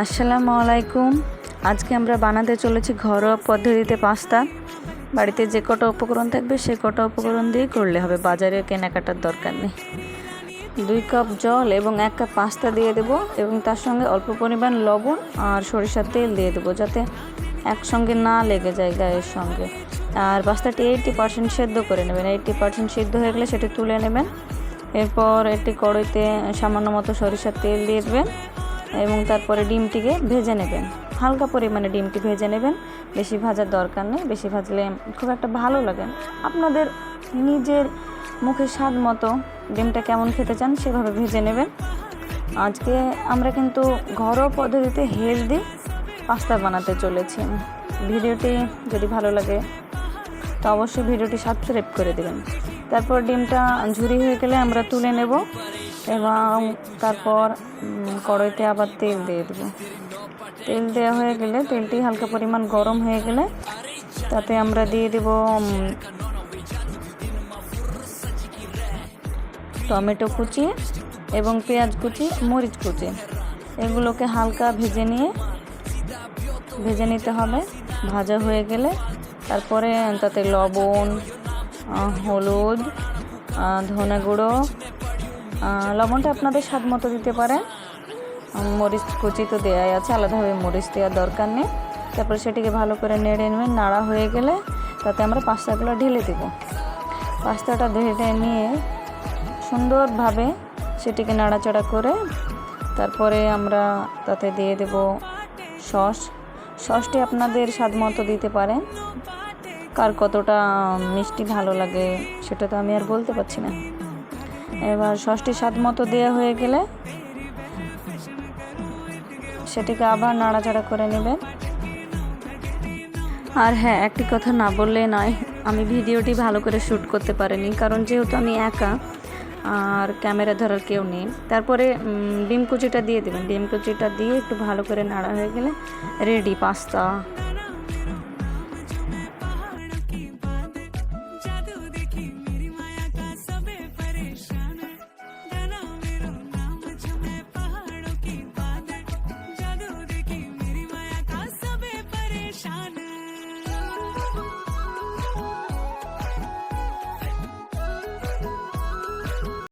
আসসালামু আলাইকুম। আজকে আমরা বানাতে চলেছি ঘরোয়া পদ্ধতিতে পাস্তা। বাড়িতে যে কটা উপকরণ থাকবে সে কটা উপকরণ দিয়ে করলে হবে, বাজারে কেনাকাটার দরকার নেই। 2 কাপ জল এবং 1 কাপ পাস্তা দিয়ে দেব এবং তার সঙ্গে অল্প পরিমাণ লবণ আর সরিষার তেল দিয়ে দেবো, যাতে একসঙ্গে না লেগে যায় গায়ের সঙ্গে। আর পাস্তাটি 80% সেদ্ধ করে নেবেন। 80% সিদ্ধ হয়ে গেলে সেটি তুলে নেবেন। এরপর একটি কড়াইতে সামান্য মতো সরিষার তেল দিয়ে দেবেন এবং তারপরে ডিমটিকে ভেজে নেবেন। হালকা পরিমাণে ডিমটি ভেজে নেবেন, বেশি ভাজার দরকার নেই। বেশি ভাজলে খুব একটা ভালো লাগে। আপনাদের নিজের মুখের স্বাদ মতো ডিমটা কেমন খেতে চান সেভাবে ভেজে নেবেন। আজকে আমরা কিন্তু ঘরোয়া পদ্ধতিতে হেলদি পাস্তা বানাতে চলেছি। ভিডিওটি যদি ভালো লাগে তো অবশ্যই ভিডিওটি সাবস্ক্রাইব করে দেবেন। তারপর ডিমটা ঝুরি হয়ে গেলে আমরা তুলে নেব এবং তারপর কড়াইতে আবার তেল দিয়ে দেবো। তেল দেওয়া হয়ে গেলে, তেলটি হালকা পরিমাণ গরম হয়ে গেলে তাতে আমরা দিয়ে দেব টমেটো কুচি এবং পেঁয়াজ কুচি, মরিচ কুচি। এগুলোকে হালকা ভেজে নিতে হবে। ভাজা হয়ে গেলে তারপরে তাতে লবণ, হলুদ, ধনে গুঁড়ো, লবণটা আপনাদের স্বাদ মতো দিতে পারেন। মরিচ কুচি তো দেওয়াই আছে, আলাদাভাবে মরিচ দেওয়ার দরকার নেই। তারপরে সেটিকে ভালো করে নেড়ে নেবেন। নাড়া হয়ে গেলে তাতে আমরা পাস্তাগুলো ঢেলে দেব। পাস্তাটা ঢেলে নিয়ে সুন্দরভাবে সেটিকে নাড়াচাড়া করে তারপরে আমরা তাতে দিয়ে দেব সসটি আপনাদের স্বাদ মতো দিতে পারেন। কার কতটা মিষ্টি ভালো লাগে সেটা তো আমি আর বলতে পারছি না। এবার সসটি স্বাদ মতো দেওয়া হয়ে গেলে সেটিকে আবার নাড়াচাড়া করে নেবেন। আর হ্যাঁ, একটি কথা না বললে নয়, আমি ভিডিওটি ভালো করে শ্যুট করতে পারিনি, কারণ যেহেতু আমি একা আর ক্যামেরা ধরার কেউ নেই। তারপরে ডিম কুচিটা দিয়ে দেবেন। ডিম কুচিটা দিয়ে একটু ভালো করে নাড়া হয়ে গেলে রেডি পাস্তা।